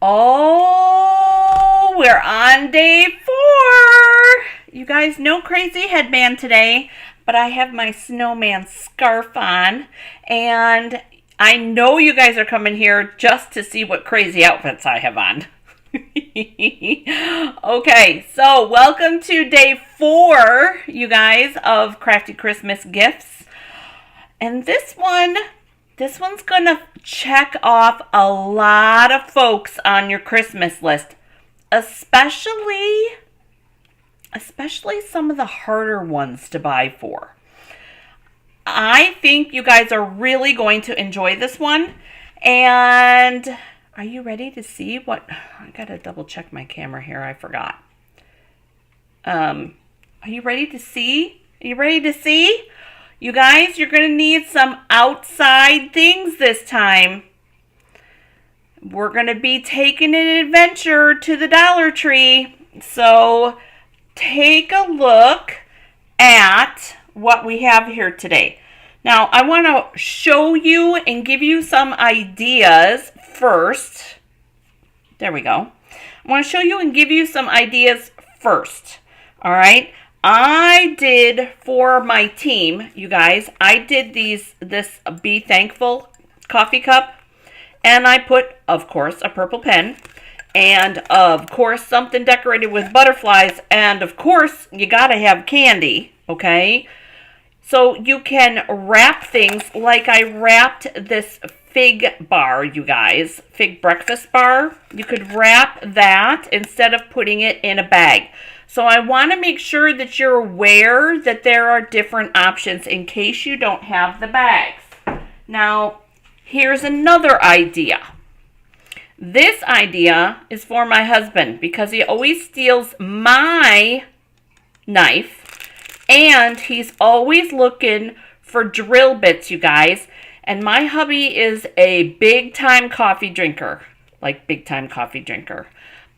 Oh, we're on day 4. You guys, no crazy headband today, but I have my snowman scarf on, and I know you guys are coming here just to see what crazy outfits I have on. Okay, so welcome to day 4, you guys, of Crafty Christmas Gifts. And this one's gonna check off a lot of folks on your Christmas list, especially some of the harder ones to buy for. I think you guys are really going to enjoy this one. And are you ready to see what? I gotta double check my camera here. I forgot. Are you ready to see? Are you ready to see? You guys, you're going to need some outside things this time. We're going to be taking an adventure to the Dollar Tree. So take a look at what we have here today. Now, I want to show you and give you some ideas first. There we go. I want to show you and give you some ideas first. All right. I did for my team, you guys, I did this Be Thankful coffee cup, and I put, of course, a purple pen, and of course, something decorated with butterflies, and of course, you gotta have candy, okay? So you can wrap things like I wrapped this fig bar, you guys, fig breakfast bar. You could wrap that instead of putting it in a bag. So I want to make sure that you're aware that there are different options in case you don't have the bags. Now, here's another idea. This idea is for my husband because he always steals my knife and he's always looking for drill bits, you guys. And my hubby is a big-time coffee drinker, like big-time coffee drinker.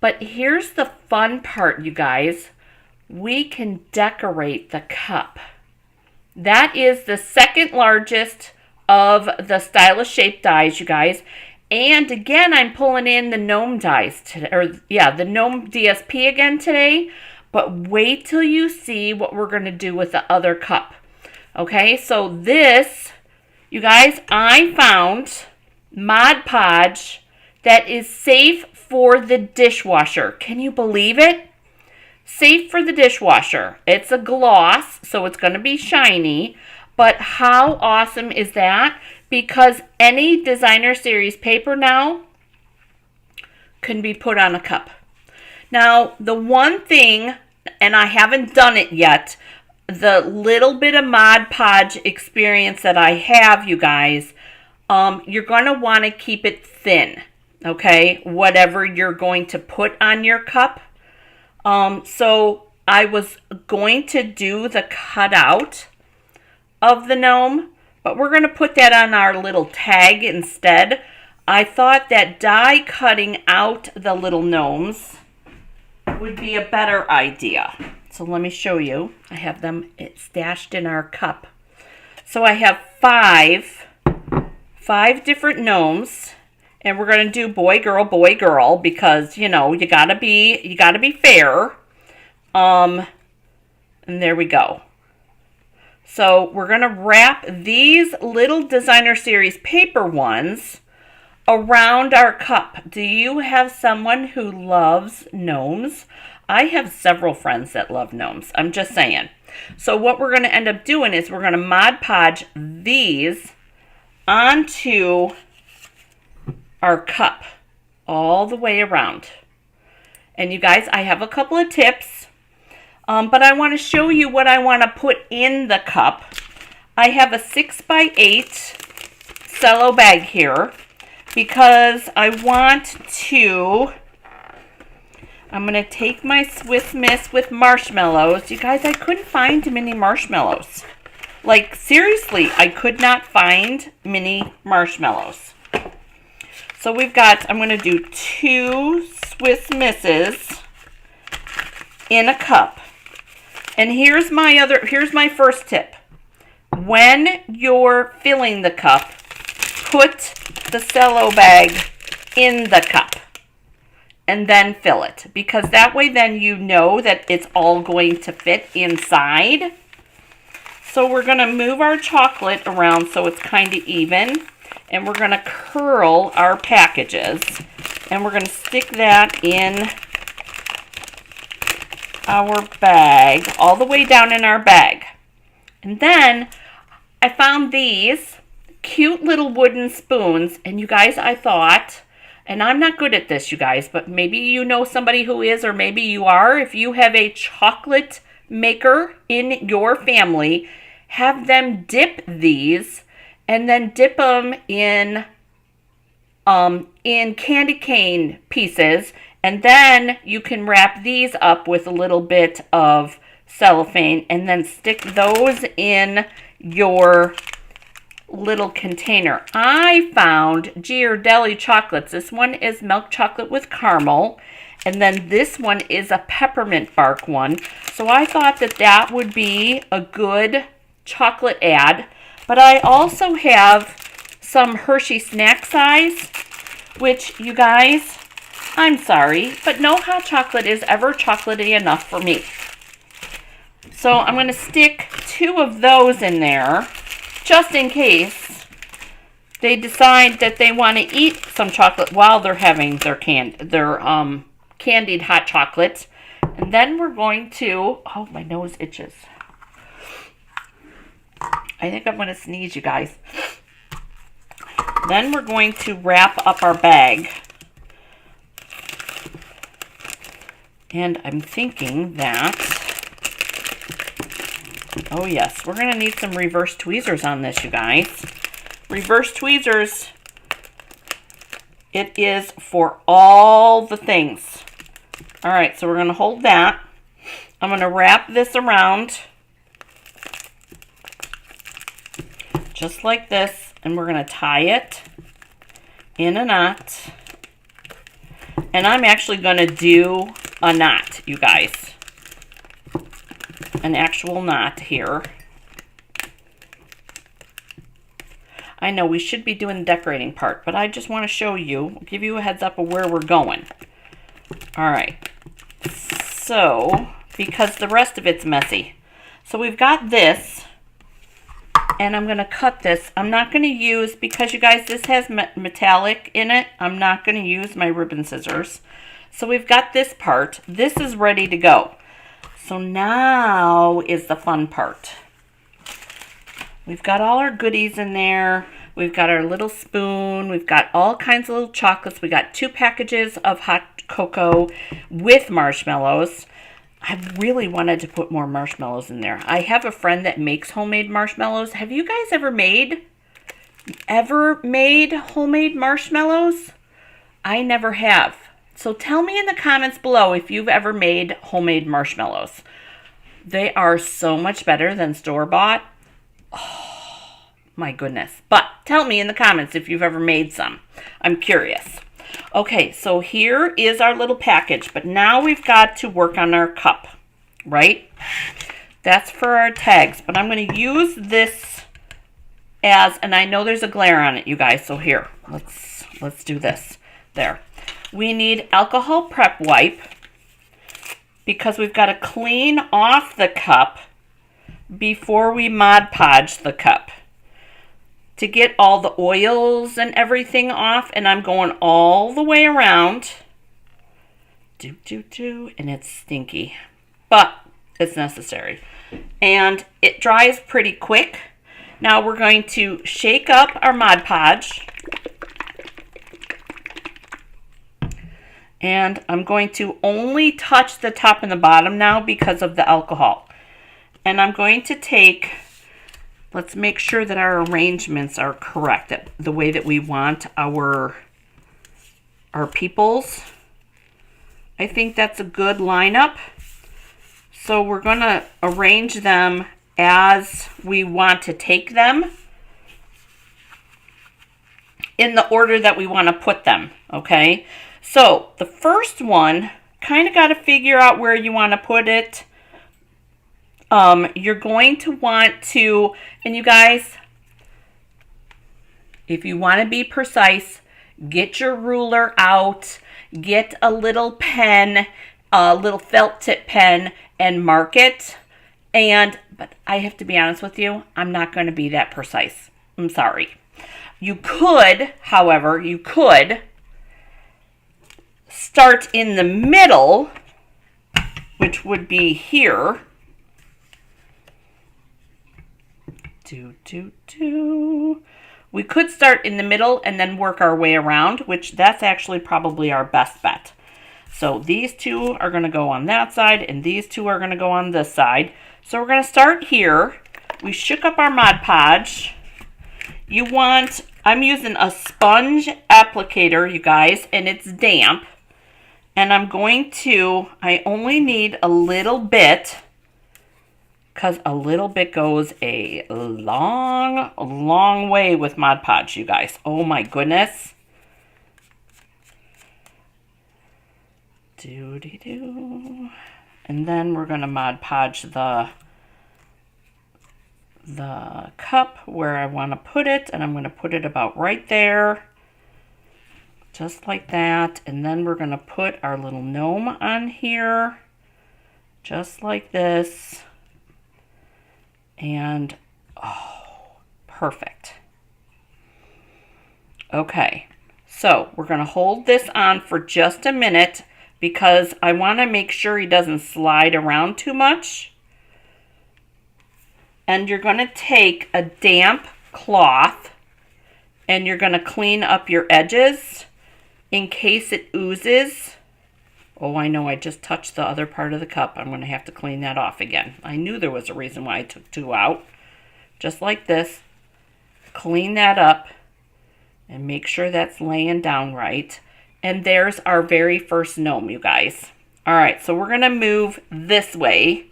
But here's the fun part, you guys. We can decorate the cup. That is the second largest of the stylish shape dies, you guys. And again, I'm pulling in the gnome dies today, the gnome DSP again today. But wait till you see what we're going to do with the other cup. Okay, so this, you guys, I found Mod Podge that is safe for the dishwasher. Can you believe it? Safe for the dishwasher. It's a gloss, so it's going to be shiny. But how awesome is that? Because any designer series paper now can be put on a cup. Now, the one thing, and I haven't done it yet, the little bit of Mod Podge experience that I have, you guys, you're going to want to keep it thin. Okay, whatever you're going to put on your cup. So I was going to do the cutout of the gnome, but we're going to put that on our little tag instead. I thought that die cutting out the little gnomes would be a better idea. So let me show you. I have them stashed in our cup. So I have five different gnomes. And we're going to do boy, girl, because, you know, you gotta be fair. And there we go. So we're going to wrap these little designer series paper ones around our cup. Do you have someone who loves gnomes? I have several friends that love gnomes. I'm just saying. So what we're going to end up doing is we're going to Mod Podge these onto our cup all the way around. And you guys, I have a couple of tips, but I want to show you what I want to put in the cup. I have a 6x8 cello bag here because I'm going to take my Swiss Miss with marshmallows. You guys, I couldn't find mini marshmallows. Like, seriously, I could not find mini marshmallows. So I'm going to do 2 Swiss Misses in a cup. And here's my first tip. When you're filling the cup, put the cello bag in the cup. and then fill it, because that way then you know that it's all going to fit inside. So we're going to move our chocolate around so it's kind of even, and we're going to curl our packages, and we're going to stick that in our bag, all the way down in our bag. And then I found these cute little wooden spoons, and you guys, I thought, and I'm not good at this, you guys, but maybe you know somebody who is, or maybe you are. If you have a chocolate maker in your family, have them dip these, and then dip them in candy cane pieces, and then you can wrap these up with a little bit of cellophane, and then stick those in your little container. I found Ghirardelli chocolates. This one is milk chocolate with caramel, and then this one is a peppermint bark one. So I thought that that would be a good chocolate ad. But I also have some Hershey snack size, which, you guys, I'm sorry, but no hot chocolate is ever chocolatey enough for me. So I'm going to stick 2 of those in there, just in case they decide that they want to eat some chocolate while they're having their candied hot chocolate. And then we're going to, oh, my nose itches. I think I'm going to sneeze, you guys. Then we're going to wrap up our bag. And I'm thinking that, oh yes, we're going to need some reverse tweezers on this, you guys. Reverse tweezers, it is for all the things. All right, so we're going to hold that. I'm going to wrap this around just like this, and we're going to tie it in a knot. And I'm actually going to do a knot, you guys. An actual knot here. I know we should be doing the decorating part, but I just want to show you, give you a heads up of where we're going. All right. So, because the rest of it's messy. So we've got this, and I'm going to cut this. I'm not going to use, because you guys, this has metallic in it, I'm not going to use my ribbon scissors. So we've got this part. This is ready to go. So now is the fun part. We've got all our goodies in there. We've got our little spoon. We've got all kinds of little chocolates. We got 2 packages of hot cocoa with marshmallows. I really wanted to put more marshmallows in there. I have a friend that makes homemade marshmallows. Have you guys ever made homemade marshmallows? I never have. So tell me in the comments below if you've ever made homemade marshmallows. They are so much better than store-bought. Oh, my goodness. But tell me in the comments if you've ever made some. I'm curious. Okay, so here is our little package. But now we've got to work on our cup, right? That's for our tags. But I'm going to use this as, and I know there's a glare on it, you guys. So here, let's do this. There. We need alcohol prep wipe because we've got to clean off the cup before we Mod Podge the cup to get all the oils and everything off. And I'm going all the way around. And it's stinky, but it's necessary. And it dries pretty quick. Now we're going to shake up our Mod Podge. And I'm going to only touch the top and the bottom now because of the alcohol. And I'm going to take, let's make sure that our arrangements are correct, the way that we want our peoples. I think that's a good lineup. So we're going to arrange them as we want to take them in the order that we want to put them, okay? So the first one, kind of got to figure out where you want to put it. You're going to want to, and you guys, if you want to be precise, get your ruler out, get a little pen, a little felt tip pen, and mark it. But I have to be honest with you, I'm not going to be that precise. I'm sorry. You could, however, start in the middle, which would be here. We could start in the middle and then work our way around, which that's actually probably our best bet. So these two are going to go on that side, and these two are going to go on this side. So we're going to start here. We shook up our Mod Podge. I'm using a sponge applicator, you guys, and it's damp. And I only need a little bit, because a little bit goes a long, long way with Mod Podge, you guys. Oh my goodness. And then we're going to Mod Podge the cup where I want to put it, and I'm going to put it about right there, just like that. And then we're going to put our little gnome on here, just like this. And oh, perfect. Okay, so we're going to hold this on for just a minute because I want to make sure he doesn't slide around too much. And you're going to take a damp cloth and you're going to clean up your edges in case it oozes. Oh, I know, I just touched the other part of the cup. I'm going to have to clean that off again. I knew there was a reason why I took two out. Just like this. Clean that up and make sure that's laying down right. And there's our very first gnome, you guys. All right, so we're going to move this way.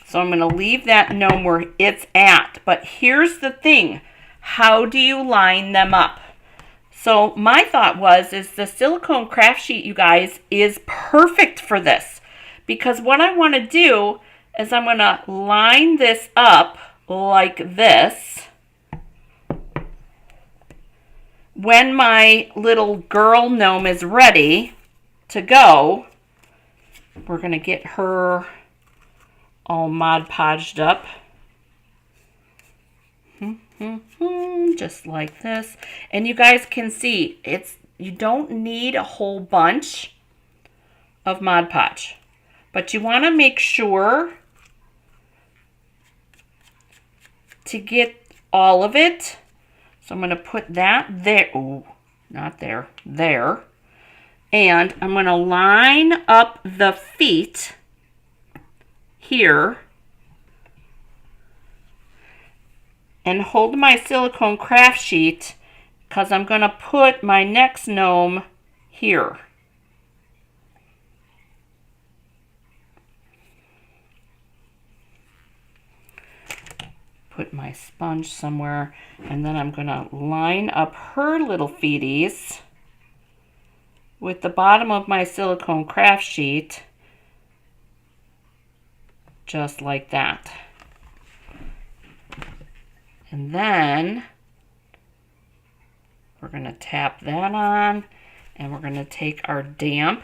So I'm going to leave that gnome where it's at. But here's the thing. How do you line them up? So my thought is the silicone craft sheet, you guys, is perfect for this. Because what I want to do is I'm going to line this up like this. When my little girl gnome is ready to go, we're going to get her all Mod Podged up. Just like this. And you guys can see, you don't need a whole bunch of Mod Podge. But you want to make sure to get all of it. So I'm going to put that there. Oh, not there. There. And I'm going to line up the feet here. And hold my silicone craft sheet because I'm going to put my next gnome here. Put my sponge somewhere, and then I'm going to line up her little feeties with the bottom of my silicone craft sheet, just like that. And then we're going to tap that on, and we're going to take our damp.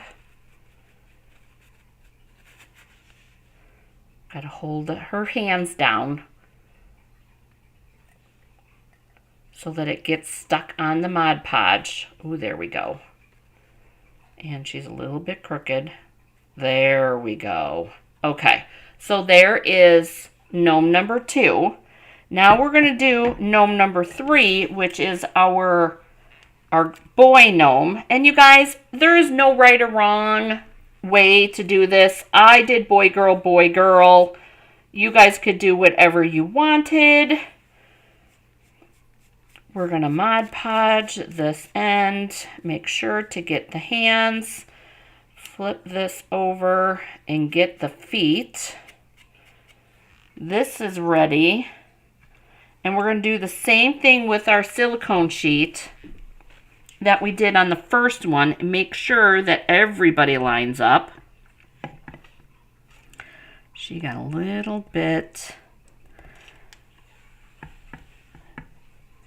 Got to hold her hands down so that it gets stuck on the Mod Podge. Oh, there we go. And she's a little bit crooked. There we go. Okay, so there is gnome number 2. Now we're going to do gnome number 3, which is our boy gnome. And you guys, there is no right or wrong way to do this. I did boy, girl, boy, girl. You guys could do whatever you wanted. We're going to Mod Podge this end. Make sure to get the hands. Flip this over and get the feet. This is ready. And we're going to do the same thing with our silicone sheet that we did on the first one. And make sure that everybody lines up. She got a little bit...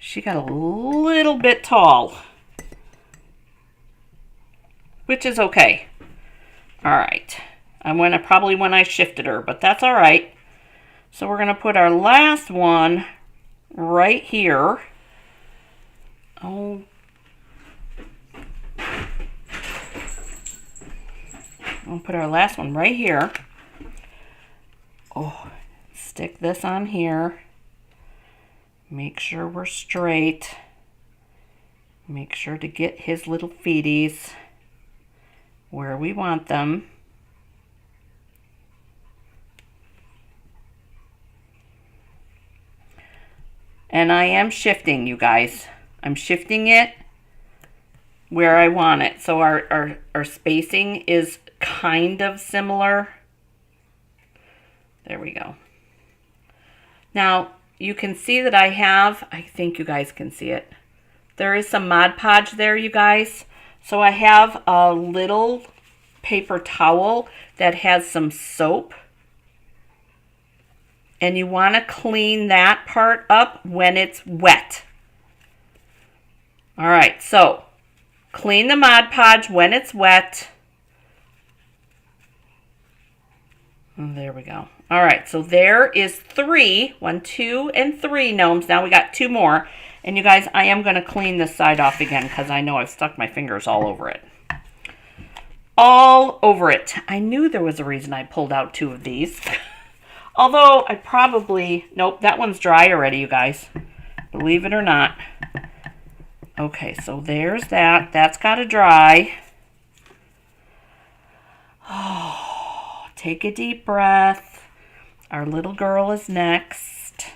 She got a little bit tall. which is okay. All right. Probably when I shifted her, but that's all right. So we're going to put our last one right here. Oh. We'll put our last one right here. Oh, stick this on here. Make sure we're straight. Make sure to get his little feeties where we want them. And I am shifting, you guys. I'm shifting it where I want it. So our spacing is kind of similar. There we go. Now, you can see that I think you guys can see it. There is some Mod Podge there, you guys. So I have a little paper towel that has some soap. And you want to clean that part up when it's wet. All right, so clean the Mod Podge when it's wet. And there we go. All right, so there is 3, 1, 2, and 3 gnomes. Now we got 2 more. And you guys, I am going to clean this side off again because I know I've stuck my fingers all over it. All over it. I knew there was a reason I pulled out 2 of these. Although I probably, nope, that one's dry already, you guys. Believe it or not. Okay, so there's that. That's got to dry. Oh, take a deep breath. Our little girl is next.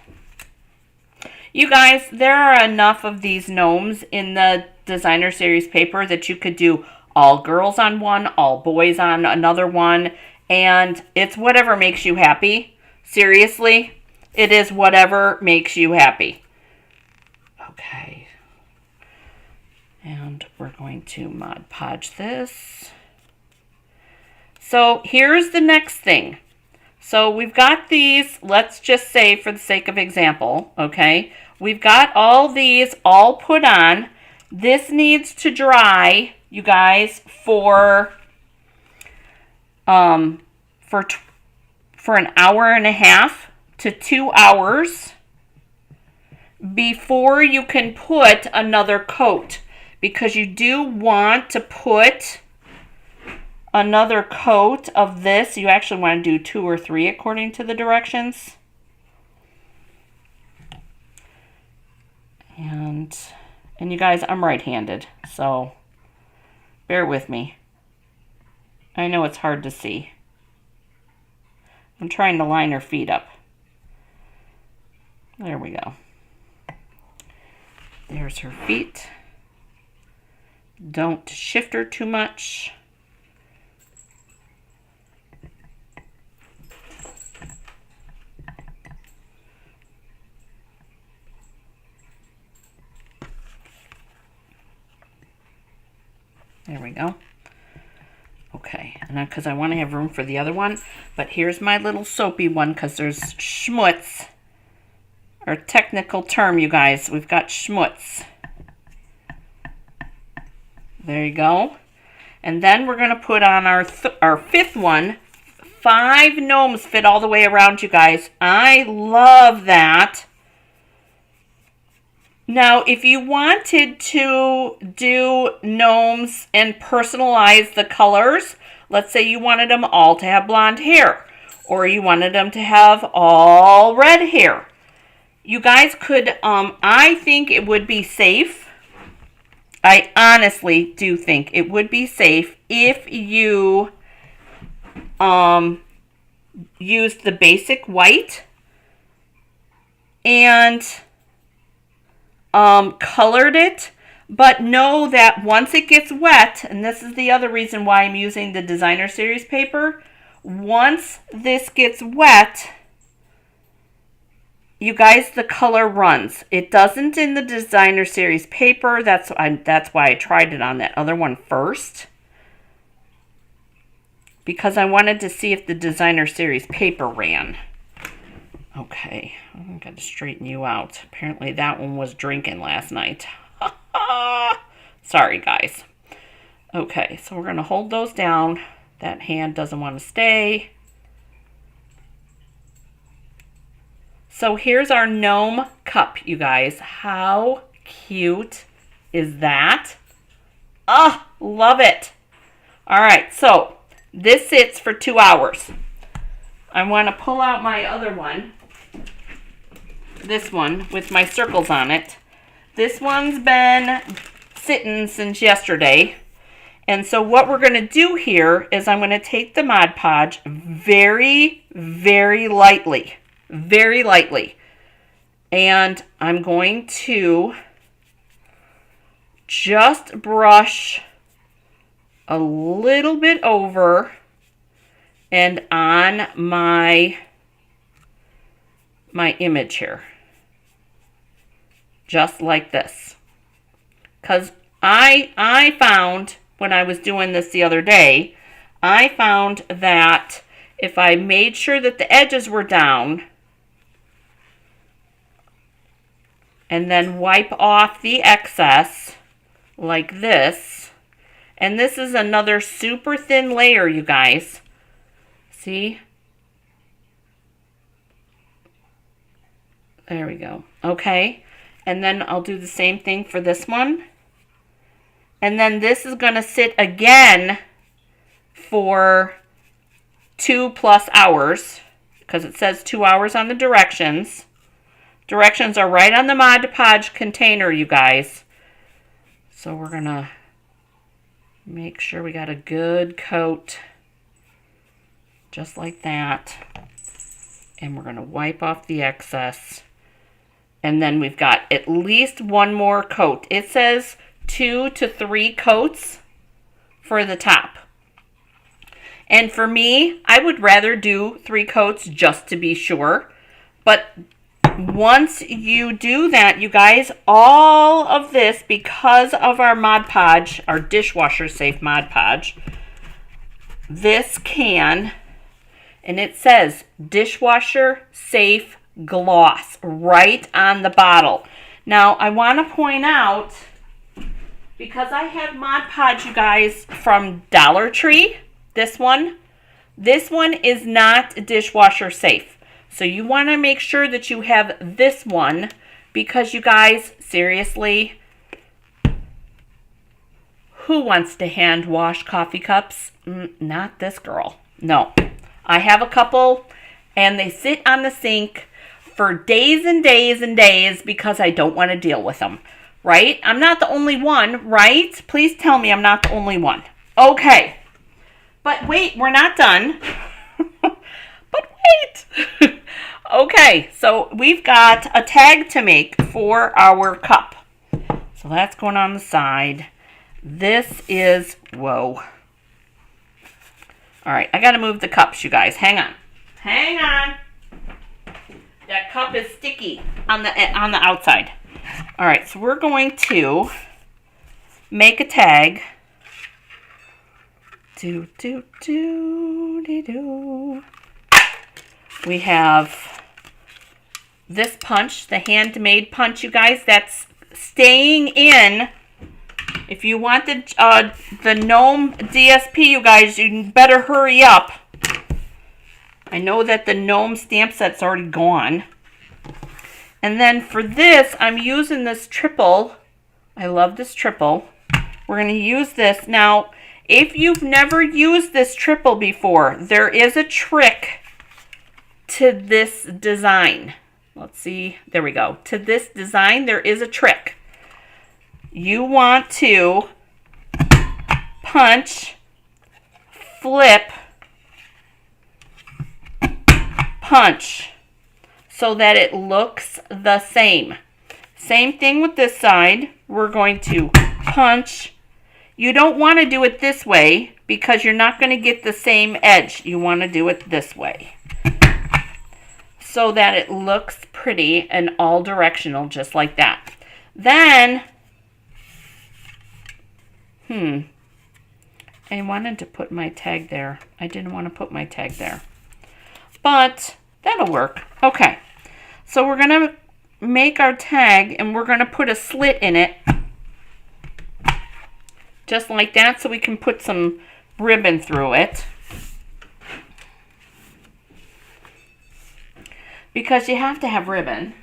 You guys, there are enough of these gnomes in the designer series paper that you could do all girls on one, all boys on another one, and it's whatever makes you happy. Seriously, it is whatever makes you happy. Okay. And we're going to Mod Podge this. So here's the next thing. So we've got these, let's just say for the sake of example, okay? We've got all these all put on. This needs to dry, you guys, for an hour and a half to 2 hours before you can put another coat, because you do want to put another coat of this. You actually want to do 2 or 3 according to the directions. And you guys, I'm right-handed, so bear with me. I know it's hard to see. I'm trying to line her feet up. There we go. There's her feet. Don't shift her too much. There we go. Okay, and because I want to have room for the other one, but here's my little soapy one because there's schmutz. Our technical term, you guys. We've got schmutz. There you go. And then we're going to put on our 5th one. 5 gnomes fit all the way around, you guys. I love that. Now, if you wanted to do gnomes and personalize the colors, let's say you wanted them all to have blonde hair, or you wanted them to have all red hair. You guys could, I think it would be safe. I honestly do think it would be safe if you used the basic white and colored it, but know that once it gets wet, and this is the other reason why I'm using the designer series paper, once this gets wet, you guys, the color runs. It doesn't in the designer series paper. That's why I tried it on that other one first, because I wanted to see if the designer series paper ran. Okay, I'm going to straighten you out. Apparently that one was drinking last night. Sorry, guys. Okay, so we're going to hold those down. That hand doesn't want to stay. So here's our gnome cup, you guys. How cute is that? Oh, love it. All right, so this sits for 2 hours. I want to pull out my other one. This one with my circles on it. This one's been sitting since yesterday. And so what we're going to do here is I'm going to take the Mod Podge very, very lightly. Very lightly. And I'm going to just brush a little bit over and on my image here. Just like this. Because I found, when I was doing this the other day, I found that if I made sure that the edges were down and then wipe off the excess like this, and this is another super thin layer, you guys. See? There we go. Okay. And then I'll do the same thing for this one. And then this is going to sit again for 2+ hours, because it says 2 hours on the directions. Directions are right on the Mod Podge container, you guys. So we're going to make sure we got a good coat, just like that. And we're going to wipe off the excess. And then we've got at least one more coat. It says 2 to 3 coats for the top. And for me, I would rather do 3 coats just to be sure. But once you do that, you guys, all of this, because of our Mod Podge, our dishwasher safe Mod Podge, this can, and it says dishwasher safe gloss right on the bottle. Now, I want to point out, because I have Mod Podge, you guys, from Dollar Tree, this one is not dishwasher safe. So you want to make sure that you have this one, because you guys, seriously, who wants to hand wash coffee cups? Not this girl. No. I have a couple, and they sit on the sink for days and days and days because I don't want to deal with them, right? I'm not the only one, right? Please tell me I'm not the only one. Okay. But wait, we're not done. But wait. Okay, so we've got a tag to make for our cup. So that's going on the side. This is, whoa. All right, I got to move the cups, you guys. Hang on. Hang on. That cup is sticky on the outside. All right, so we're going to make a tag. Do. We have this punch, the handmade punch, you guys. That's staying in. If you want the Gnome DSP, you guys, you better hurry up. I know that the Gnome stamp set's already gone. And then for this, I'm using this triple. I love this triple. We're going to use this. Now, if you've never used this triple before, there is a trick to this design. Let's see. There we go. To this design, there is a trick. You want to punch, flip, punch, so that it looks the same. Same thing with this side. We're going to punch. You don't want to do it this way because you're not going to get the same edge. You want to do it this way so that it looks pretty and all directional, just like that. Then, I wanted to put my tag there. I didn't want to put my tag there. But that'll work. Okay. So we're going to make our tag, and we're going to put a slit in it. just like that, so we can put some ribbon through it. Because you have to have ribbon.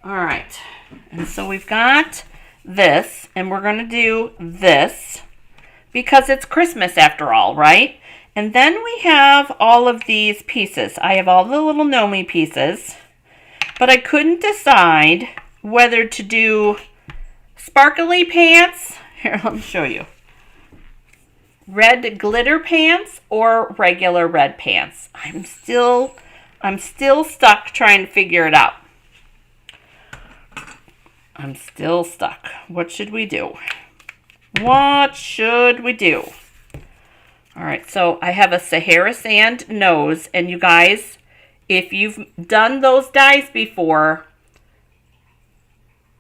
All right, and so we've got this, and we're going to do this because it's Christmas after all, right? And then we have all of these pieces. I have all the little Nomi pieces, but I couldn't decide whether to do sparkly pants. Here, let me show you. Red glitter pants or regular red pants. I'm still stuck trying to figure it out. I'm still stuck. What should we do? What should we do? All right, so I have a Sahara Sand nose, and you guys, if you've done those dies before,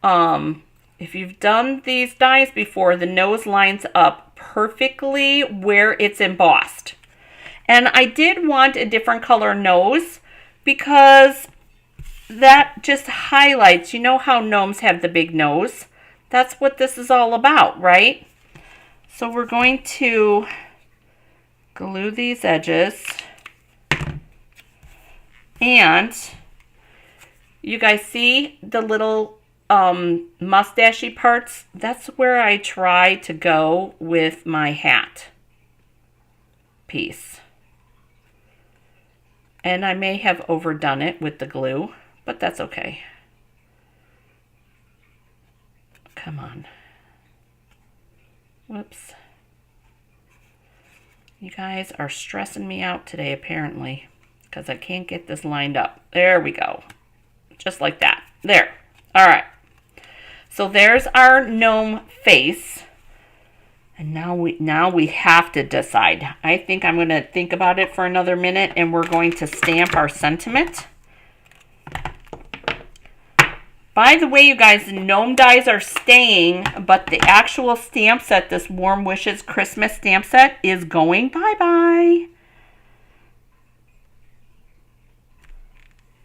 if you've done these dies before, the nose lines up perfectly where it's embossed. And I did want a different color nose because that just highlights, you know how gnomes have the big nose? That's what this is all about, right? So we're going to glue these edges. And you guys see the little mustachy parts? That's where I try to go with my hat piece. And I may have overdone it with the glue, but that's okay. Come on. Whoops. You guys are stressing me out today, apparently, because I can't get this lined up. There we go. Just like that. There. All right. So there's our gnome face. And now we have to decide. I think I'm going to think about it for another minute, and we're going to stamp our sentiment. By the way, you guys, the gnome dies are staying, but the actual stamp set, this Warm Wishes Christmas stamp set, is going bye-bye.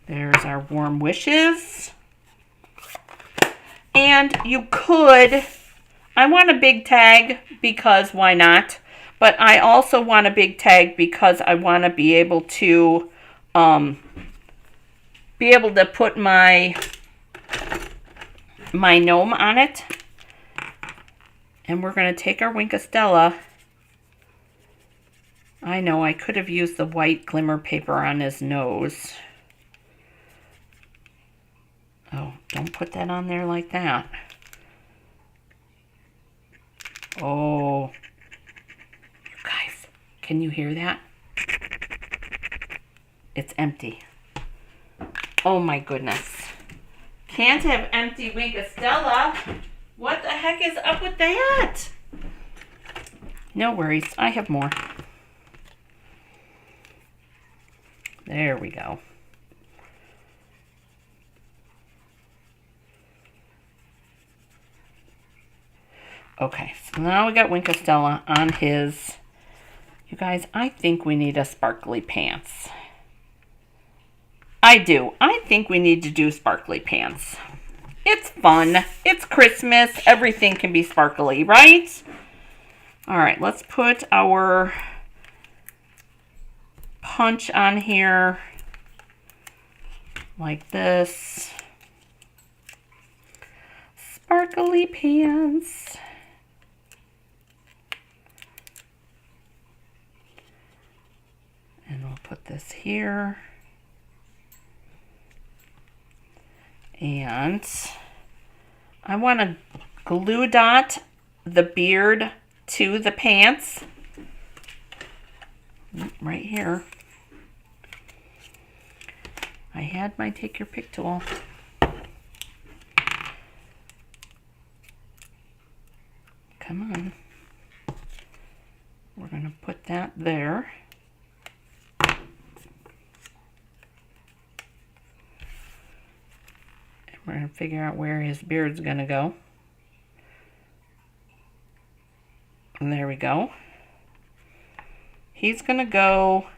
There's our Warm Wishes. And you could, I want a big tag because why not? But I also want a big tag because I want to be able to put my gnome on it. And we're going to take our Winkostella. I know I could have used the white glimmer paper on his nose. Oh, don't put that on there like that. Oh, you guys, can you hear that? It's empty. Oh my goodness. Can't have empty Winkostella. What the heck is up with that? No worries, I have more. There we go. Okay, so now we got Winkostella on his. You guys, I think we need a sparkly pants. I do. I think we need to do sparkly pants. It's fun. It's Christmas. Everything can be sparkly, right? All right, let's put our punch on here like this. Sparkly pants. And we'll put this here. And I want to glue dot the beard to the pants. Right here. I had my take your pick tool. Come on. We're going to put that there. We're going to figure out where his beard's going to go. And there we go. He's going to go,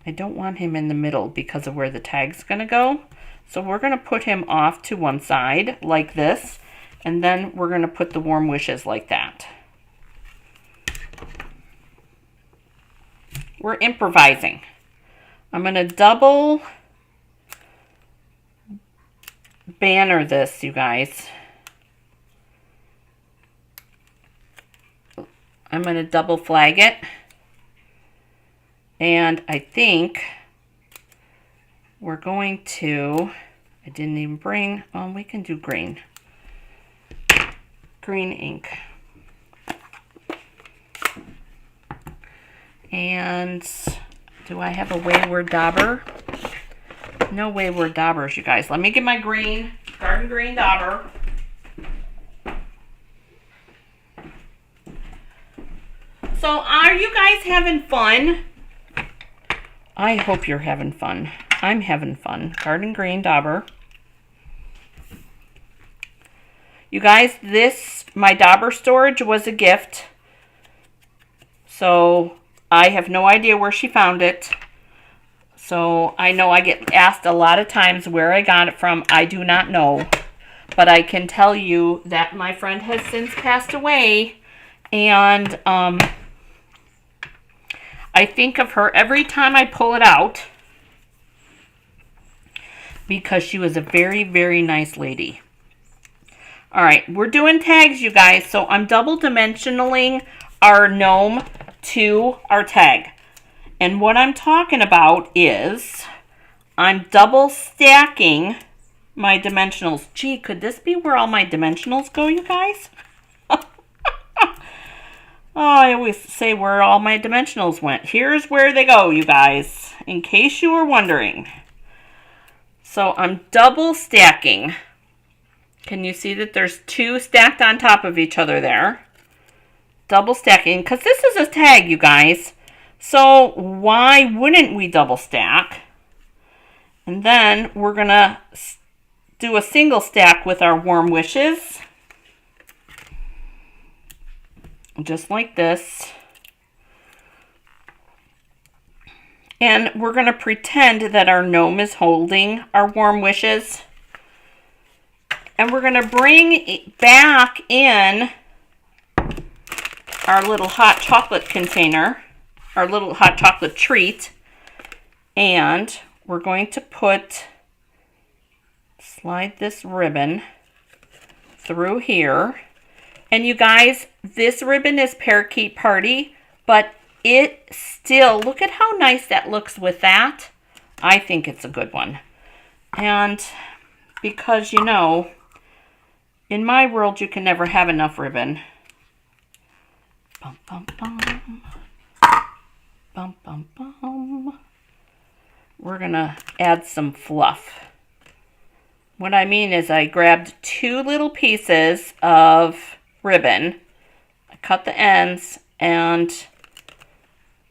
I don't want him in the middle because of where the tag's going to go. So we're going to put him off to one side like this. And then we're going to put the warm wishes like that. We're improvising. I'm going to double banner this, you guys. I'm going to double flag it. And I think we're going to, I didn't even bring, we can do green. Green ink. And do I have a wayward dauber? No wayward daubers, you guys. Let me get my green, garden green dauber. So are you guys having fun? I hope you're having fun. I'm having fun. Garden green dauber. You guys, my dauber storage was a gift. So I have no idea where she found it. So I know I get asked a lot of times where I got it from. I do not know. But I can tell you that my friend has since passed away. And I think of her every time I pull it out. Because she was a very, very nice lady. All right, we're doing tags, you guys. So I'm double dimensionaling our gnome to our tag. And what I'm talking about is I'm double stacking my dimensionals. Gee, could this be where all my dimensionals go, you guys? Oh, I always say where all my dimensionals went. Here's where they go, you guys, in case you were wondering. So I'm double stacking. Can you see that there's two stacked on top of each other there? Double stacking, because this is a tag, you guys. So why wouldn't we double stack? And then we're going to do a single stack with our warm wishes. Just like this. And we're going to pretend that our gnome is holding our warm wishes. And we're going to bring back in our little hot chocolate container, our little hot chocolate treat. And we're going to slide this ribbon through here. And you guys, this ribbon is Parakeet Party, but it still, look at how nice that looks with that. I think it's a good one. And because, you know, in my world, you can never have enough ribbon. Bum, bum, bum. Bum, bum, bum. We're going to add some fluff. What I mean is I grabbed two little pieces of ribbon. I cut the ends and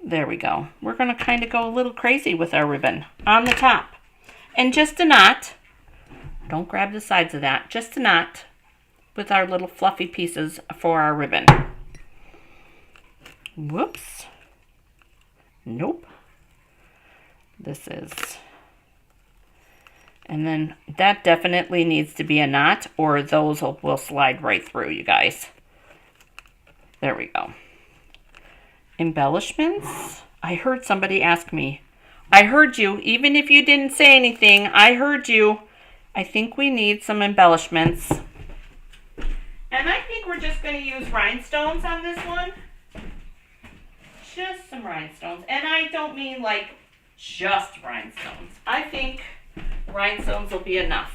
there we go. We're going to kind of go a little crazy with our ribbon on the top. And just a knot. Don't grab the sides of that. Just a knot with our little fluffy pieces for our ribbon. Whoops. Nope. This is. And then that definitely needs to be a knot or those will slide right through, you guys. There we go. Embellishments. I heard somebody ask me. I heard you. Even if you didn't say anything, I heard you. I think we need some embellishments. And I think we're just going to use rhinestones on this one. Just some rhinestones. And I don't mean like just rhinestones. I think rhinestones will be enough.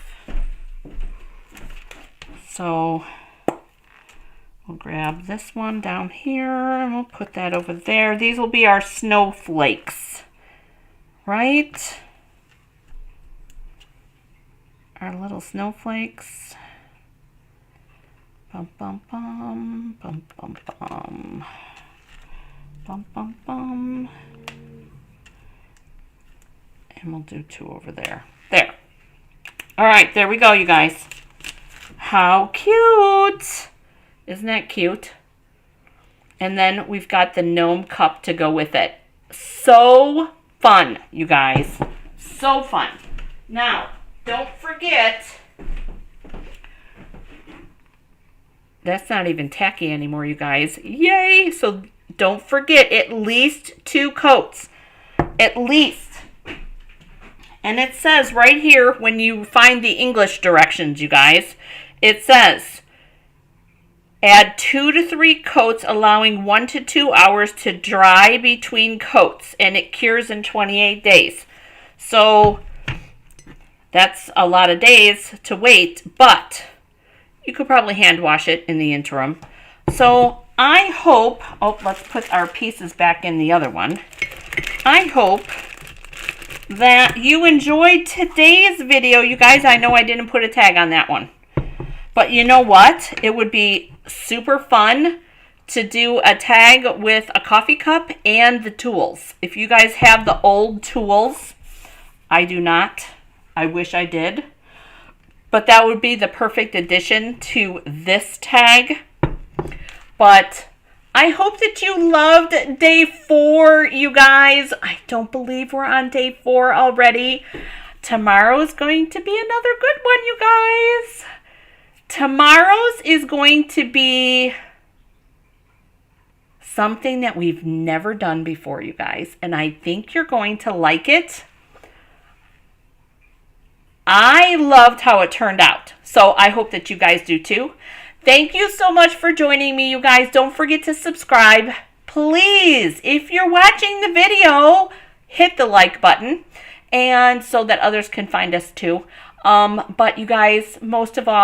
So we'll grab this one down here and we'll put that over there. These will be our snowflakes, right? Our little snowflakes. Bum, bum, bum, bum, bum, bum. Bum, bum, bum. And we'll do two over there. There. All right, there we go, you guys. How cute! Isn't that cute? And then we've got the gnome cup to go with it. So fun, you guys. So fun. Now, don't forget That's not even tacky anymore, you guys. Yay! So don't forget, at least 2 coats. At least. And it says right here, when you find the English directions, you guys, it says, add 2 to 3 coats, allowing 1 to 2 hours to dry between coats, and it cures in 28 days. So that's a lot of days to wait, but you could probably hand wash it in the interim. So I hope, let's put our pieces back in the other one. I hope that you enjoyed today's video. You guys, I know I didn't put a tag on that one. But you know what? It would be super fun to do a tag with a coffee cup and the tools. If you guys have the old tools, I do not. I wish I did. But that would be the perfect addition to this tag. But I hope that you loved day 4, you guys. I don't believe we're on day 4 already. Tomorrow is going to be another good one, you guys. Tomorrow's is going to be something that we've never done before, you guys. And I think you're going to like it. I loved how it turned out. So I hope that you guys do too. Thank you so much for joining me, you guys. Don't forget to subscribe. Please, if you're watching the video, hit the like button, and so that others can find us too. But you guys, most of all,